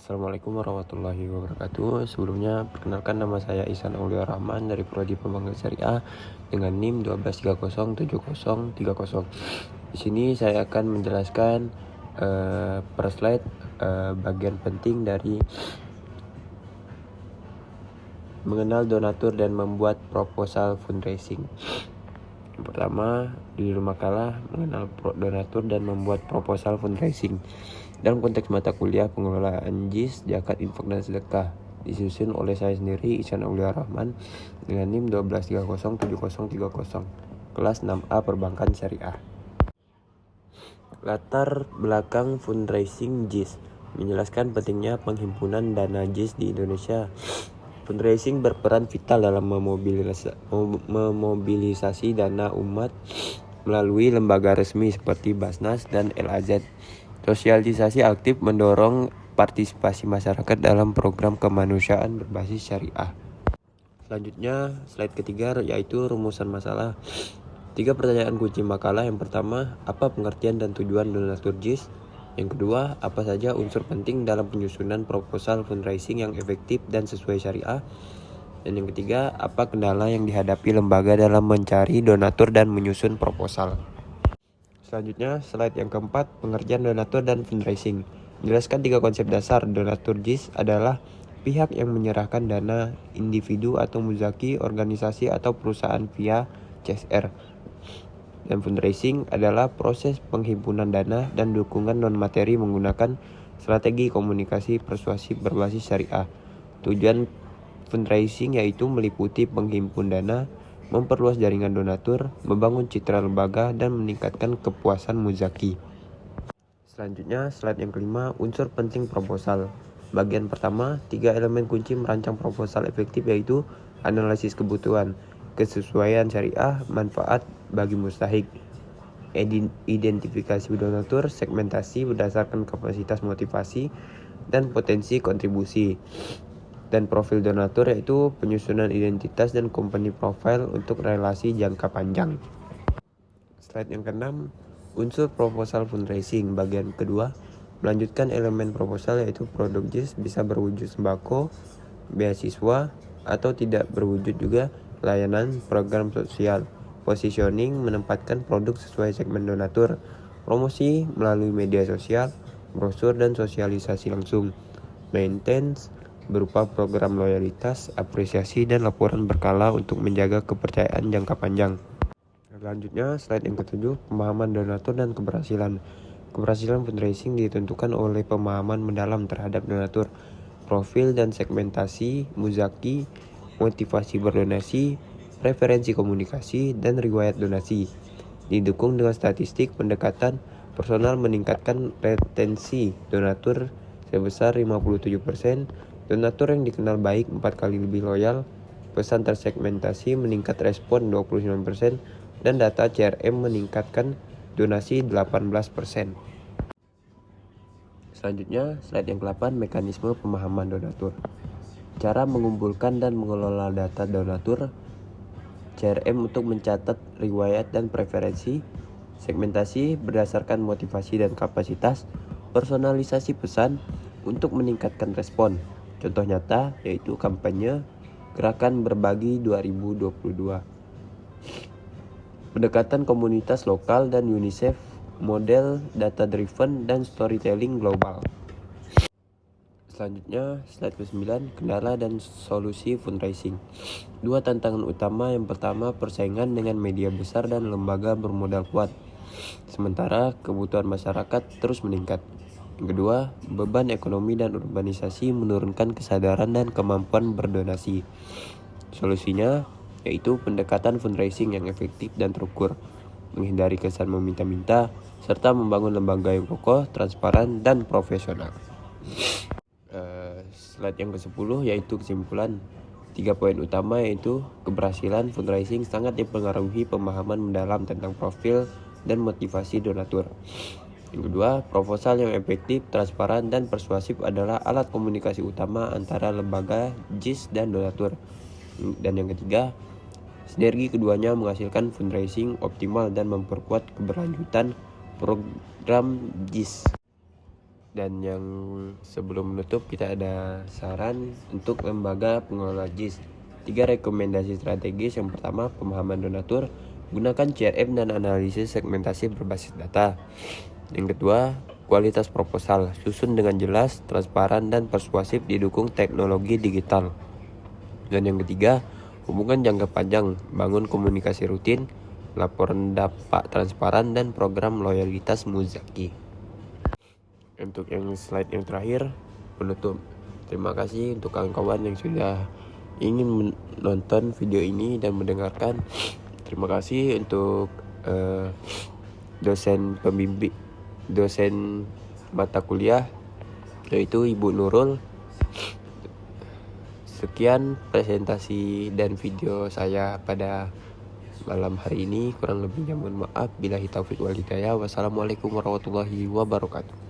Assalamualaikum warahmatullahi wabarakatuh. Sebelumnya perkenalkan, nama saya Ihsan Aulia Rahman dari Prodi Pembangunan Syariah dengan NIM 12307030. Di sini saya akan menjelaskan per slide bagian penting dari mengenal donatur dan membuat proposal fundraising. Yang pertama, di judul makalah mengenal donatur dan membuat proposal fundraising. Dalam konteks mata kuliah pengelolaan JIS, zakat, infak, dan sedekah, disusun oleh saya sendiri, Ihsan Aulia Rahman, dengan NIM 12307030, kelas 6A Perbankan Syariah. Latar belakang fundraising JIS menjelaskan pentingnya penghimpunan dana JIS di Indonesia. Fundraising berperan vital dalam memobilisasi dana umat melalui lembaga resmi seperti Basnas dan LAZ. Sosialisasi aktif mendorong partisipasi masyarakat dalam program kemanusiaan berbasis syariah. Selanjutnya, slide ketiga yaitu rumusan masalah. 3 pertanyaan kunci makalah. Yang pertama, apa pengertian dan tujuan donatur JIS? Yang kedua, apa saja unsur penting dalam penyusunan proposal fundraising yang efektif dan sesuai syariah? Dan yang ketiga, apa kendala yang dihadapi lembaga dalam mencari donatur dan menyusun proposal? Selanjutnya, slide yang keempat, pengertian donatur dan fundraising. Jelaskan 3 konsep dasar. Donatur JIS adalah pihak yang menyerahkan dana individu atau muzaki, organisasi atau perusahaan via CSR. Dan fundraising adalah proses penghimpunan dana dan dukungan non-materi menggunakan strategi komunikasi persuasif berbasis syariah. Tujuan fundraising yaitu meliputi penghimpun dana, memperluas jaringan donatur, membangun citra lembaga, dan meningkatkan kepuasan muzaki. Selanjutnya, slide yang kelima, unsur penting proposal. Bagian pertama, 3 elemen kunci merancang proposal efektif yaitu analisis kebutuhan, kesesuaian syariah, manfaat bagi mustahik, identifikasi donatur, segmentasi berdasarkan kapasitas motivasi dan potensi kontribusi, dan profil donatur yaitu penyusunan identitas dan company profile untuk relasi jangka panjang. Slide yang keenam, unsur proposal fundraising. Bagian kedua, melanjutkan elemen proposal yaitu produk JIS bisa berwujud sembako, beasiswa, atau tidak berwujud juga layanan program sosial. Positioning, menempatkan produk sesuai segmen donatur. Promosi melalui media sosial, brosur, dan sosialisasi langsung. Maintenance berupa program loyalitas, apresiasi, dan laporan berkala untuk menjaga kepercayaan jangka panjang. Selanjutnya, slide yang ketujuh, pemahaman donatur dan keberhasilan. Keberhasilan fundraising ditentukan oleh pemahaman mendalam terhadap donatur, profil dan segmentasi muzaki, motivasi berdonasi, preferensi komunikasi, dan riwayat donasi. Didukung dengan statistik pendekatan personal meningkatkan retensi donatur sebesar 57%, donatur yang dikenal baik 4 kali lebih loyal, pesan tersegmentasi meningkat respon 29%, dan data CRM meningkatkan donasi 18%. Selanjutnya, slide yang ke-8, mekanisme pemahaman donatur. Cara mengumpulkan dan mengelola data donatur, CRM untuk mencatat riwayat dan preferensi, segmentasi berdasarkan motivasi dan kapasitas, personalisasi pesan untuk meningkatkan respon. Contoh nyata yaitu kampanye Gerakan Berbagi 2022. Pendekatan komunitas lokal dan UNICEF, model data driven dan storytelling global. Selanjutnya, slide ke-9, kendala dan solusi fundraising. 2 tantangan utama. Yang pertama, persaingan dengan media besar dan lembaga bermodal kuat, sementara kebutuhan masyarakat terus meningkat. Yang kedua, beban ekonomi dan urbanisasi menurunkan kesadaran dan kemampuan berdonasi. Solusinya yaitu pendekatan fundraising yang efektif dan terukur, menghindari kesan meminta-minta, serta membangun lembaga yang kokoh, transparan, dan profesional. Slide yang ke-10 yaitu kesimpulan. 3 poin utama yaitu keberhasilan fundraising sangat dipengaruhi pemahaman mendalam tentang profil dan motivasi donatur. Yang kedua, proposal yang efektif, transparan, dan persuasif adalah alat komunikasi utama antara lembaga, JIS, dan donatur. Dan yang ketiga, sinergi keduanya menghasilkan fundraising optimal dan memperkuat keberlanjutan program JIS. Dan yang sebelum menutup, kita ada saran untuk lembaga pengelola JIS. 3 rekomendasi strategis. Yang pertama, pemahaman donatur. Gunakan CRM dan analisis segmentasi berbasis data. Yang kedua, kualitas proposal. Susun dengan jelas, transparan, dan persuasif, didukung teknologi digital. Dan yang ketiga, hubungan jangka panjang. Bangun komunikasi rutin, laporan dampak transparan, dan program loyalitas Muzaki. Untuk yang slide yang terakhir, penutup. Terima kasih untuk kawan-kawan yang sudah ingin menonton video ini dan mendengarkan. Terima kasih untuk dosen mata kuliah, yaitu Ibu Nurul. Sekian presentasi dan video saya pada malam hari ini. Kurang lebihnya mohon maaf. Billahi taufiq wal hidayah. Wassalamualaikum warahmatullahi wabarakatuh.